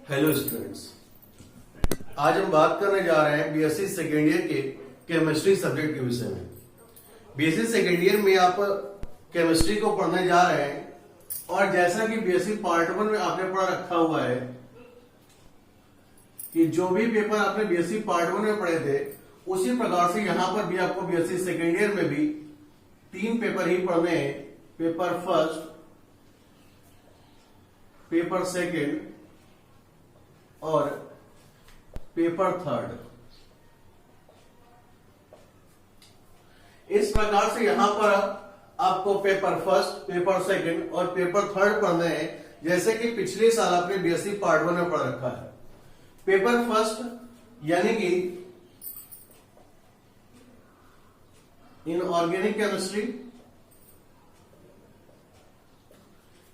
Hello students, आज हम बात करने जा रहे हैं बीएससी सेकेंड ईयर के केमिस्ट्री सब्जेक्ट के विषय में। बीएससी सेकेंड ईयर में आप केमिस्ट्री को पढ़ने जा रहे हैं और जैसा कि बीएससी पार्ट 1 में आपने पढ़ा रखा हुआ है कि जो भी पेपर आपने बीएससी पार्ट 1 में पढ़े थे उसी प्रकार से यहां पर भी आपको बीएससी सेकेंड ईयर में भी 3 पेपर ही पढ़ने हैं। पेपर फर्स्ट, पेपर सेकेंड और पेपर थर्ड। इस प्रकार से यहां पर आपको पेपर फर्स्ट, पेपर सेकंड और पेपर थर्ड पढ़ने हैं, जैसे कि पिछले साल आपने बीएससी पार्ट 1 में पढ़ रखा है। पेपर फर्स्ट यानी कि इनऑर्गेनिक केमिस्ट्री,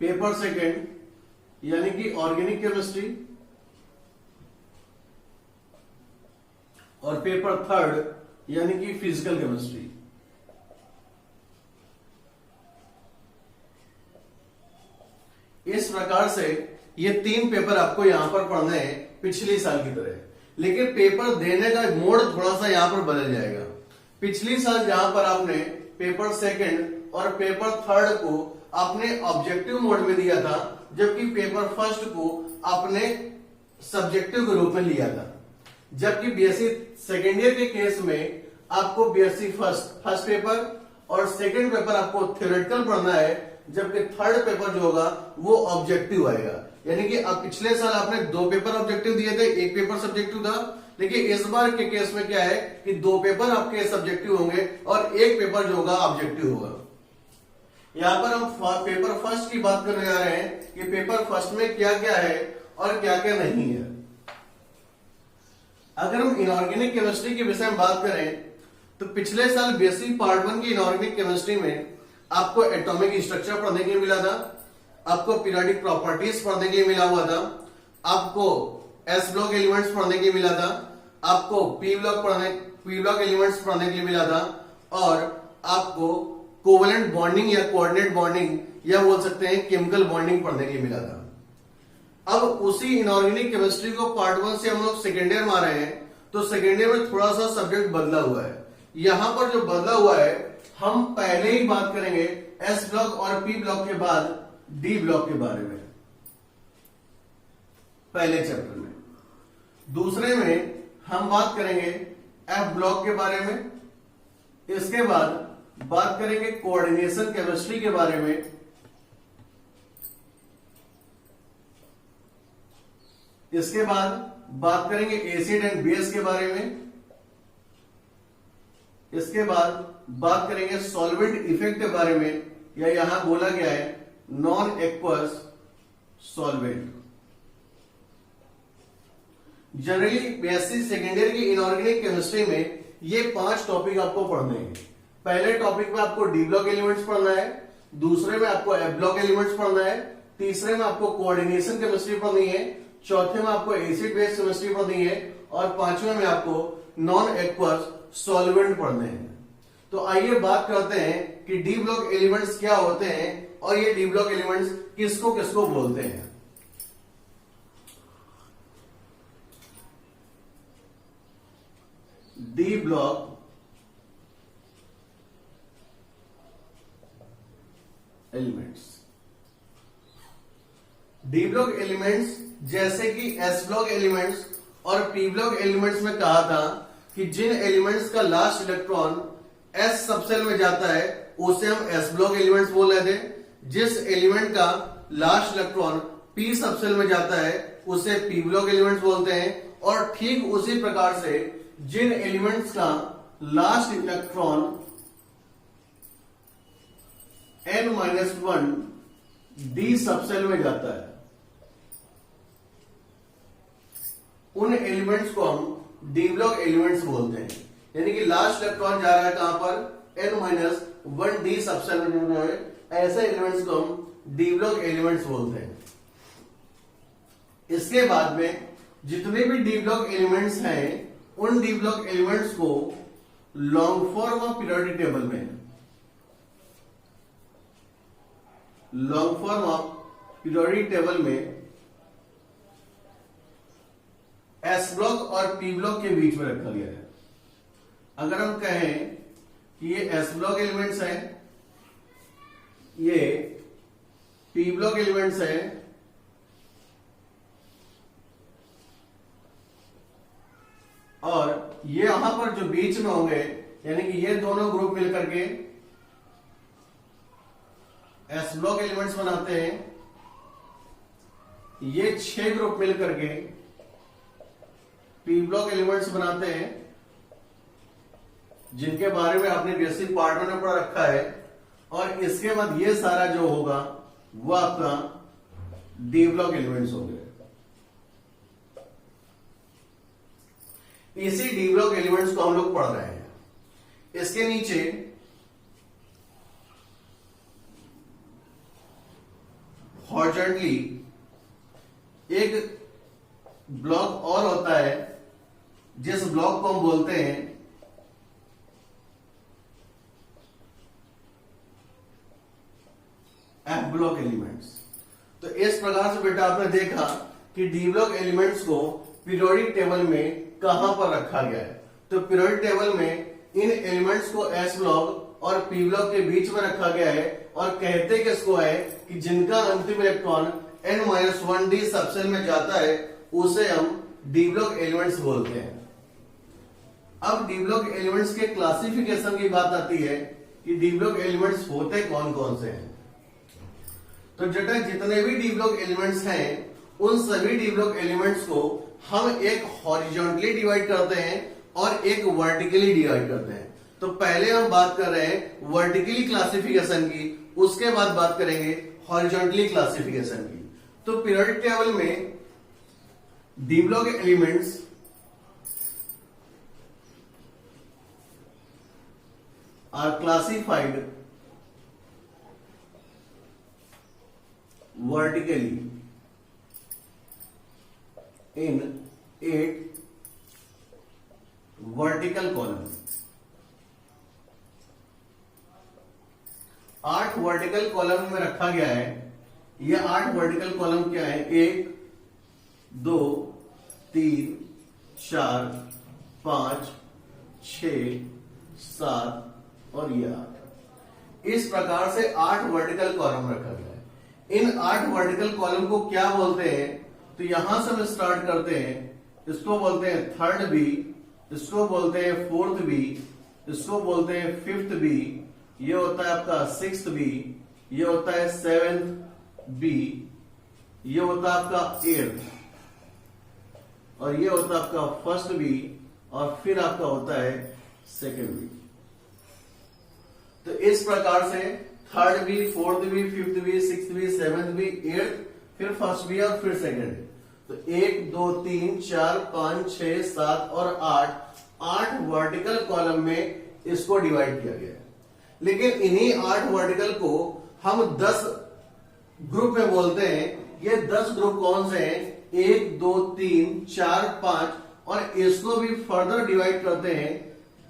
पेपर सेकंड यानी कि ऑर्गेनिक केमिस्ट्री और पेपर थर्ड यानी कि फिजिकल केमिस्ट्री। इस प्रकार से ये 3 पेपर आपको यहां पर पढ़ने हैं पिछले साल की तरह, लेकिन पेपर देने का मोड थोड़ा सा यहां पर बदल जाएगा। पिछली साल जहां पर आपने पेपर सेकंड और पेपर थर्ड को आपने ऑब्जेक्टिव मोड में दिया था, जबकि पेपर फर्स्ट को आपने सब्जेक्टिव के रूप में लिया था। जबकि बीएससी सेकेंड ईयर के केस में आपको बीएससी फर्स्ट पेपर और सेकंड पेपर आपको थ्योरेटिकल पढ़ना है, जबकि थर्ड पेपर जो होगा वो ऑब्जेक्टिव आएगा। यानी कि अब पिछले साल आपने 2 पेपर ऑब्जेक्टिव दिए थे, 1 पेपर सब्जेक्टिव था, लेकिन इस बार के केस में क्या है कि 2 पेपर आपके सब्जेक्टिव होंगे और 1 पेपर जो होगा ऑब्जेक्टिव होगा। यहां पर हम पेपर फर्स्ट की बात करने जा रहे हैं कि पेपर फर्स्ट में क्या क्या है और क्या क्या नहीं है। अगर हम इनऑर्गेनिक केमिस्ट्री के विषय में बात करें तो पिछले साल बीएससी पार्ट 1 की इनऑर्गेनिक केमिस्ट्री में आपको एटॉमिक स्ट्रक्चर पढ़ने के लिए मिला था, आपको पीरियोडिक प्रॉपर्टीज पढ़ने के लिए मिला हुआ था, आपको एस ब्लॉक एलिमेंट्स पढ़ने के लिए मिला था, आपको पी ब्लॉक एलिमेंट्स पढ़ने के लिए मिला था और आपको कोवेलेंट बॉन्डिंग या कोऑर्डिनेट बॉन्डिंग या बोल सकते हैं केमिकल बॉन्डिंग पढ़ने के लिए मिला था। अब उसी इनऑर्गेनिक केमिस्ट्री को पार्ट 1 से हम लोग सेकेंड ईयर में आ रहे हैं, तो सेकेंड ईयर में थोड़ा सा सब्जेक्ट बदला हुआ है। यहां पर जो बदला हुआ है, हम पहले ही बात करेंगे एस ब्लॉक और पी ब्लॉक के बाद डी ब्लॉक के बारे में पहले चैप्टर में। दूसरे में हम बात करेंगे एफ ब्लॉक के बारे में। इसके बाद बात करेंगे कोऑर्डिनेशन केमिस्ट्री के बारे में। इसके बाद बात करेंगे एसिड एंड बेस के बारे में। इसके बाद बात करेंगे सॉल्वेंट इफेक्ट के बारे में, या यहां बोला गया है non aqueous solvent. Generally BSc second year की इनऑर्गेनिक केमिस्ट्री में ये 5 टॉपिक आपको पढ़ने हैं। पहले टॉपिक में आपको डी ब्लॉक एलिमेंट्स पढ़ना है, दूसरे में आपको एफ ब्लॉक एलिमेंट्स पढ़ना है, तीसरे में आपको कोऑर्डिनेशन केमिस्ट्री पढ़नी है, चौथे में आपको एसिड बेस केमिस्ट्री पढ़नी है और 5वें में आपको नॉन एक्वस सॉल्वेंट पढ़ने हैं। तो आइए बात करते हैं कि डी ब्लॉक एलिमेंट्स क्या होते हैं और ये डी ब्लॉक एलिमेंट्स किसको किसको बोलते हैं। D block elements, D block elements जैसे कि एस ब्लॉक एलिमेंट्स और पी ब्लॉक एलिमेंट्स में कहा था कि जिन एलिमेंट्स का लास्ट इलेक्ट्रॉन एस सबसेल में जाता है उसे हम एस ब्लॉक एलिमेंट्स बोल रहे थे। जिस एलिमेंट का लास्ट इलेक्ट्रॉन पी सबसेल में जाता है उसे पी ब्लॉक एलिमेंट्स बोलते हैं। और ठीक उसी प्रकार से जिन एलिमेंट्स का last electron n-1 D subshell में जाता है, उन एलिमेंट्स को हम डी ब्लॉक एलिमेंट्स बोलते हैं। यानी कि लास्ट इलेक्ट्रॉन जा रहा है कहां पर n-1 डी सबसेल में जो है, ऐसे एलिमेंट्स को हम डी ब्लॉक एलिमेंट्स बोलते हैं। इसके बाद में जितने भी डी ब्लॉक एलिमेंट्स हैं उन डी ब्लॉक एलिमेंट्स को long form of periodic table में long form of periodic table में और पी ब्लॉक के बीच में रखा गया है। अगर हम कहें कि ये एस ब्लॉक एलिमेंट्स हैं, ये पी ब्लॉक एलिमेंट्स हैं, और ये यहां पर जो बीच में होंगे, यानी कि ये दोनों ग्रुप मिलकर के एस ब्लॉक एलिमेंट्स बनाते हैं, ये 6 ग्रुप मिलकर के पी ब्लॉक एलिमेंट्स बनाते हैं, जिनके बारे में आपने बेसिक पार्ट में पढ़ा रखा है। और इसके बाद ये सारा जो होगा वो आपका डी ब्लॉक एलिमेंट्स होंगे। इसी डी ब्लॉक एलिमेंट्स को हम लोग पढ़ रहे हैं। इसके नीचे हॉरिजॉन्टली एक ब्लॉक और होता है, जिस ब्लॉक को हम बोलते हैं एफ ब्लॉक एलिमेंट्स। तो इस प्रकार से बेटा आपने देखा कि डी ब्लॉक एलिमेंट्स को पीरियोडिक टेबल में कहां पर रखा गया है। तो पीरियोडिक टेबल में इन एलिमेंट्स को एस ब्लॉक और पी ब्लॉक के बीच में रखा गया है, और कहते किसको है कि जिनका अंतिम इलेक्ट्रॉन n-1d सबसेल में जाता है उसे हम डी ब्लॉक एलिमेंट्स बोलते हैं। अब डी ब्लॉक एलिमेंट्स के क्लासिफिकेशन की बात आती है कि डी ब्लॉक एलिमेंट्स होते कौन कौन से हैं। तो बेटा जितने भी डी ब्लॉक एलिमेंट्स हैं, उन सभी डी ब्लॉक एलिमेंट्स को हम एक हॉरिजॉन्टली डिवाइड करते हैं और एक वर्टिकली डिवाइड करते हैं। तो पहले हम बात कर रहे हैं वर्टिकली क्लासिफिकेशन की, उसके बाद बात करेंगे हॉरिजॉन्टली क्लासिफिकेशन की। तो पीरियोडिक टेबल में d block elements are classified vertically in 8 vertical column। 8 vertical column में रखा गया है। ये 8 वर्टिकल कॉलम क्या है? 1 2 3 4 5 6 7 और ये 8। इस प्रकार से 8 वर्टिकल कॉलम रखा गया है। इन 8 वर्टिकल कॉलम को क्या बोलते हैं? तो यहां से हम स्टार्ट करते हैं। इसको बोलते हैं थर्ड बी, इसको बोलते हैं फोर्थ बी, इसको बोलते हैं फिफ्थ बी, ये होता है आपका सिक्स्थ बी, ये होता है सेवेंथ बी, ये होता है आपका एट्थ, और ये होता है आपका फर्स्ट बी, और फिर आपका होता है सेकेंड बी। तो इस प्रकार से third b, fourth b, fifth b, sixth b, seventh b, eighth, फिर फर्स्ट बी और फिर सेकेंड। तो 1 2 3 4 5 6 7 और 8 वर्टिकल कॉलम में इसको डिवाइड किया गया है। लेकिन इन्हीं 8 वर्टिकल को हम 10 ग्रुप में बोलते हैं। ये 10 ग्रुप कौन से हैं? 1 2 3 4 5, और इसको भी फर्दर डिवाइड करते हैं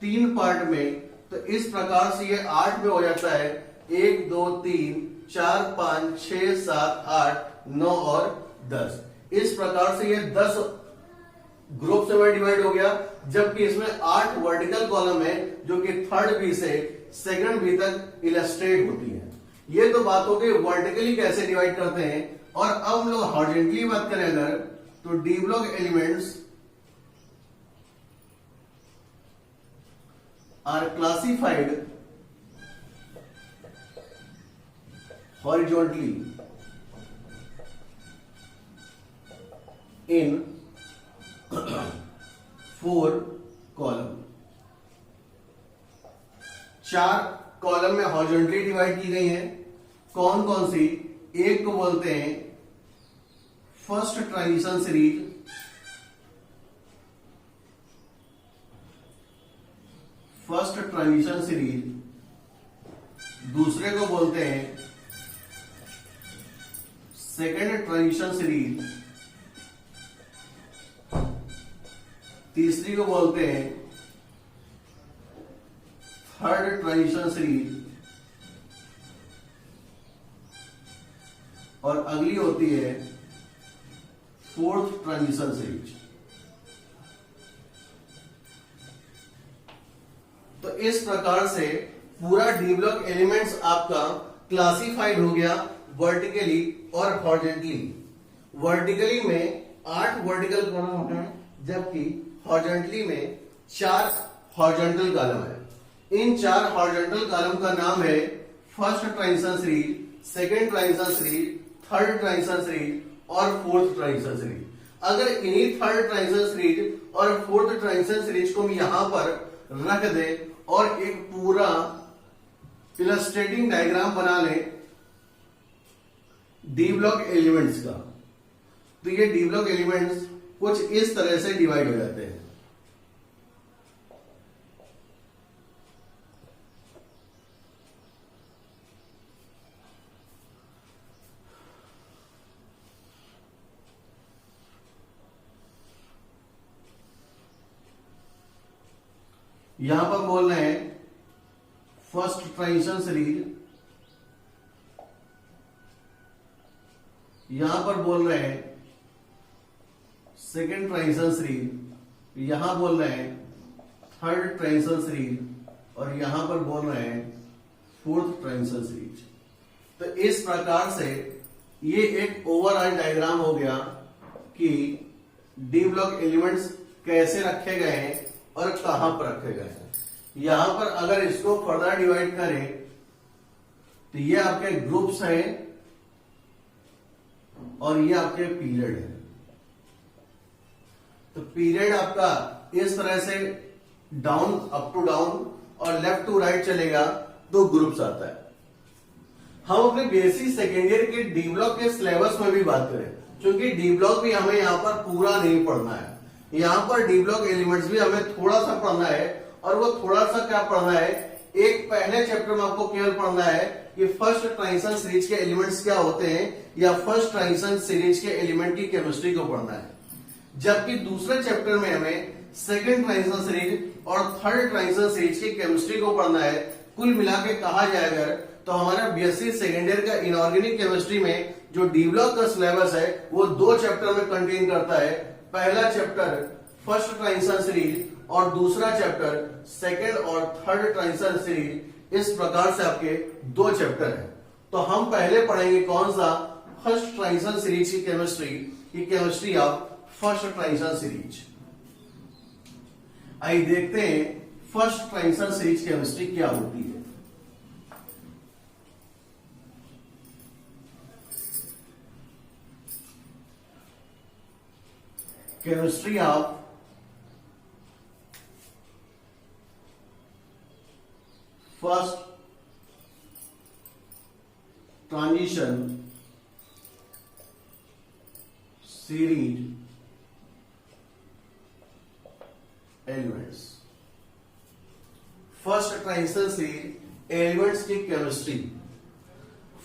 3 पार्ट में। तो इस प्रकार से ये 8 में हो जाता है। 1 2 3 4 5 6 7 8 9 और 10। इस प्रकार से ये 10 ग्रुप से डिवाइड हो गया, जबकि इसमें 8 वर्टिकल कॉलम है जो कि थर्ड बी से सेकंड बी तक इलस्ट्रेट होती है। ये तो बात हो गई वर्टिकली कैसे डिवाइड करते हैं। और अब हम लोग हॉरिजॉन्टली बात करें अगर, तो d block elements are classified horizontally in 4 column. 4 column में हॉरिजॉन्टली डिवाइड की गई है। कौन कौन सी? एक को बोलते हैं first transition series, first transition series, दूसरे को बोलते हैं सेकेंड ट्रांजिशन सीरीज, तीसरी को बोलते हैं थर्ड ट्रांजिशन सीरीज, और अगली होती है फोर्थ ट्रांजिशन सीरीज। इस प्रकार से पूरा डी ब्लॉक एलिमेंट्स आपका क्लासिफाइड हो गया वर्टिकली और हॉरिजॉन्टली। वर्टिकली में 8 वर्टिकल कॉलम होते हैं, जबकि हॉरिजॉन्टली में 4 हॉरिजॉन्टल कॉलम है। इन 4 हॉरिजॉन्टल कॉलम का नाम है first transition series, second transition series, third transition series और फोर्थ ट्रांजिशन सीरीज। अगर इन्हीं थर्ड ट्रांजिशन सीरीज और फोर्थ ट्रांजिशन सीरीज को हम यहां पर रख दे और एक पूरा इलस्ट्रेटिंग डायग्राम बना ले डी ब्लॉक एलिमेंट्स का, तो ये डी ब्लॉक एलिमेंट्स कुछ इस तरह से डिवाइड हो जाते हैं। यहां पर बोल रहे हैं फर्स्ट ट्रांजिशन सीरीज, यहां पर बोल रहे हैं सेकेंड ट्रांजिशन सीरीज, यहां बोल रहे हैं थर्ड ट्रांजिशन सीरीज और यहां पर बोल रहे हैं फोर्थ ट्रांजिशन सीरीज। तो इस प्रकार से ये एक ओवरऑल डायग्राम हो गया कि डी ब्लॉक एलिमेंट्स कैसे रखे गए हैं और कहां पर रखे गए हैं। यहां पर अगर इसको फर्दर डिवाइड करें तो ये आपके ग्रुप्स हैं और ये आपके पीरियड है। तो पीरियड आपका इस तरह से डाउन अप टू डाउन और लेफ्ट टू राइट चलेगा तो ग्रुप्स आता है। हम अपने बेसिक सेकेंड ईयर के डी ब्लॉक के सिलेबस में भी बात करें, क्योंकि डी ब्लॉक भी हमें यहां पर पूरा नहीं पढ़ना है। यहां पर डी ब्लॉक एलिमेंट्स भी हमें थोड़ा सा पढ़ना है, और वो थोड़ा सा क्या पढ़ना है, एक पहले चैप्टर में आपको केवल पढ़ना है कि फर्स्ट ट्रांजिशन सीरीज के एलिमेंट्स क्या होते हैं या फर्स्ट ट्रांजिशन सीरीज के एलिमेंट की केमिस्ट्री को पढ़ना है। जबकि दूसरे चैप्टर में हमें सेकेंड ट्रांजिशन सीरीज और थर्ड ट्रांजिशन सीरीज की केमिस्ट्री को पढ़ना है। कुल मिला के कहा जाए अगर तो हमारा बीएससी सेकेंड ईयर का इनऑर्गेनिक केमिस्ट्री में जो डी ब्लॉक का सिलेबस है वो 2 चैप्टर में कंटेन करता है। पहला चैप्टर फर्स्ट ट्रांजिशन सीरीज और दूसरा चैप्टर सेकेंड और थर्ड ट्रांजिशन सीरीज। इस प्रकार से आपके 2 चैप्टर है। तो हम पहले पढ़ेंगे कौन सा, फर्स्ट ट्रांजिशन सीरीज की chemistry of first transition series. आइए देखते हैं फर्स्ट ट्रांजिशन सीरीज केमिस्ट्री क्या होती है। Chemistry of first transition series elements. First transition series elements की केमिस्ट्री।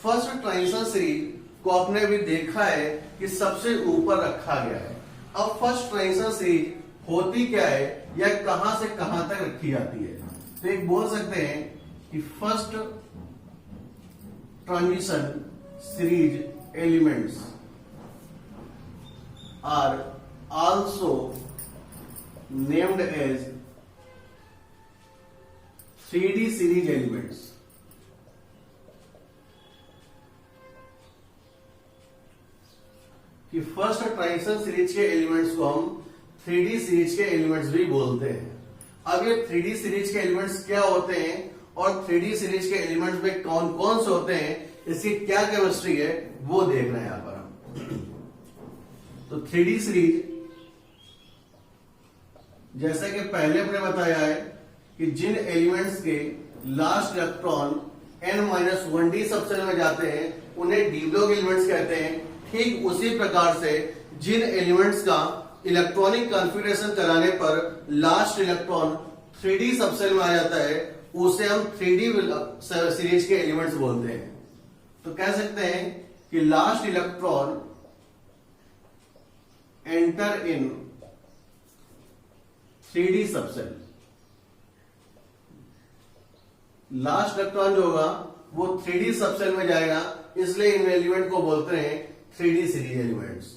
फर्स्ट ट्रांजिशन सीरीज को आपने भी देखा है कि सबसे ऊपर रखा गया है। अब फर्स्ट ट्रांजिशन सीरीज होती क्या है या कहां से कहां तक रखी जाती है, तो एक बोल सकते हैं कि first transition series elements are also named as 3D series elements. कि फर्स्ट ट्रांजिशन सीरीज के एलिमेंट्स को हम 3D सीरीज के एलिमेंट्स भी बोलते हैं। अब ये 3D सीरीज के एलिमेंट्स क्या होते हैं और 3D सीरीज के एलिमेंट्स में कौन कौन से होते हैं, इसकी क्या केमिस्ट्री है, वो देख रहे हैं यहां पर हम। तो 3D सीरीज जैसे कि पहले हमने बताया है कि जिन एलिमेंट्स के लास्ट इलेक्ट्रॉन n-1d सबसेल में जाते हैं उन्हें डी ब्लॉक एलिमेंट्स कहते हैं। ठीक उसी प्रकार से जिन एलिमेंट्स का इलेक्ट्रॉनिक कॉन्फ़िगरेशन कराने पर लास्ट इलेक्ट्रॉन 3D सबसेल में आ जाता है उसे हम 3D सीरीज के एलिमेंट्स बोलते हैं। तो कह सकते हैं कि last electron enter in 3D subshell. Last electron जो होगा वो 3D सबसेल में जाएगा, इसलिए इन एलिमेंट को बोलते हैं 3D सीरीज एलिमेंट्स।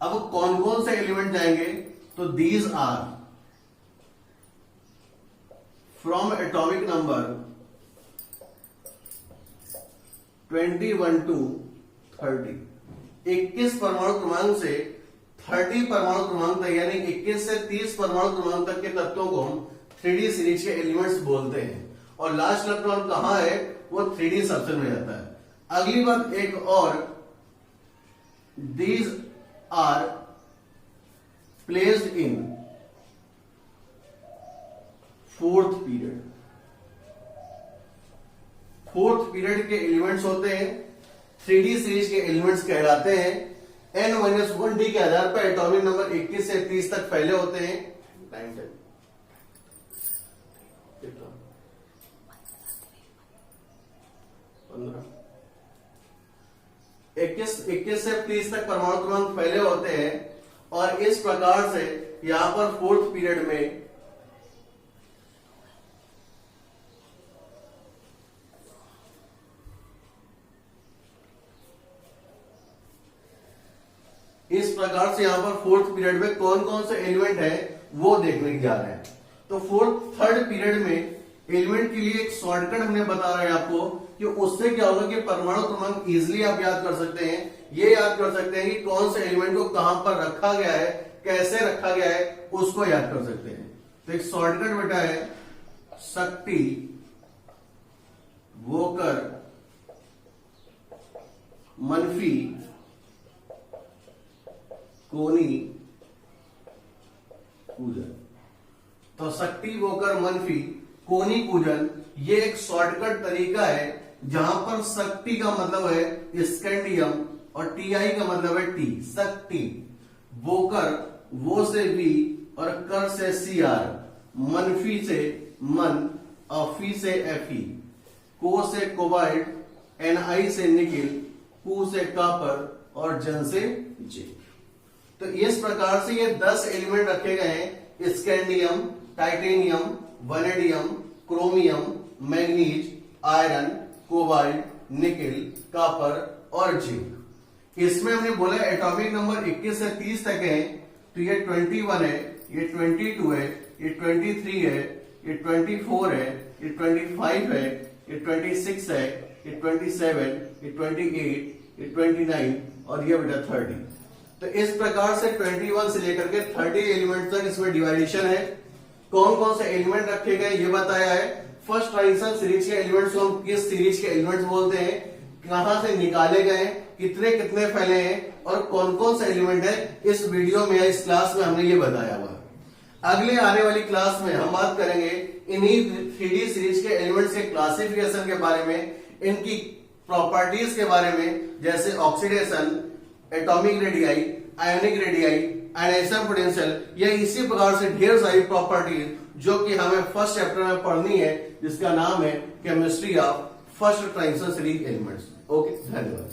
अब कौन कौन से एलिमेंट जाएंगे, तो these are from atomic number 21 to 30, 21 परमाणु क्रमांक से 30 परमाणु क्रमांक तक, यानी 21 से 30 परमाणु क्रमांक तक के तत्वों को हम 3D सीरीज के एलिमेंट्स बोलते हैं। और लास्ट इलेक्ट्रॉन कहां है, वो 3D सबसेट में जाता है। अगली बात एक और, these are placed in fourth period. Fourth period के एलिमेंट्स होते हैं, 3D सीरीज के एलिमेंट्स कहलाते हैं। N-1D के आधार पर एटॉमिक नंबर 21 से 30 तक फैले होते हैं। 21 से 30 तक परमाणु क्रमांक फैले होते हैं। और इस प्रकार से यहां पर फोर्थ पीरियड में यहां पर फोर्थ पीरियड में कौन कौन से एलिमेंट है वो देखने जा रहे हैं। तो थर्ड पीरियड में एलिमेंट के लिए एक शॉर्टकट हमने बता रहे हैं आपको, कि उससे क्या होगा कि परमाणु क्रमांक इजिली आप याद कर सकते हैं। ये याद कर सकते हैं कि कौन से एलिमेंट को कहां पर रखा गया है, कैसे रखा गया है, उसको याद कर सकते हैं। तो एक शॉर्टकट बेटा है शक्ति, वोकर, मनफी, कोनी, पूजन। तो शक्ति, वोकर, मनफी, कोनी, पूजन, ये एक शॉर्टकट तरीका है जहां पर शक्ति का मतलब है स्कैंडियम और टीआई का मतलब है टी, शक्ति। वोकर, वो से वी और कर से सीआर, मनफी से मन और फी से एफई, को से कोबाल्ट, एनआई से निकिल, कू से कापर और जन से जिंक। तो इस प्रकार से ये 10 एलिमेंट रखे गए हैं, scandium, titanium, vanadium, chromium, manganese, iron, cobalt, nickel, copper और जिंक। इसमें हमने बोला एटॉमिक नंबर 21 से 30 तक है, तो ये 21 है, ये 22 है, ये 23 है, ये 24 है, ये 25 है, ये 26 है, ये 27, ये 28, ये 29 और ये बेटा 30। तो इस प्रकार से 21 से लेकर के 30 एलिमेंट तक इसमें डिवाइडेशन है। कौन कौन से एलिमेंट रखे गए ये बताया है। फर्स्ट ट्रांजिशन सीरीज के एलिमेंट्स को हम किस सीरीज के एलिमेंट्स बोलते हैं, कहां से निकाले गए, कितने कितने फैले हैं और कौन कौन से एलिमेंट है, इस वीडियो में या इस क्लास में हमने ये बताया हुआ। अगले आने वाली क्लास में हम बात करेंगे इन्हीं 3D सीरीज के एलिमेंट्स के क्लासिफिकेशन के बारे में, इनकी प्रॉपर्टीज के बारे में, जैसे oxidation, atomic radii, ionic radii, ionisation potential, या इसी प्रकार से ढेर सारी प्रॉपर्टीज जो कि हमें फर्स्ट चैप्टर में पढ़नी है, जिसका नाम है chemistry of first transition series elements. Okay, धन्यवाद।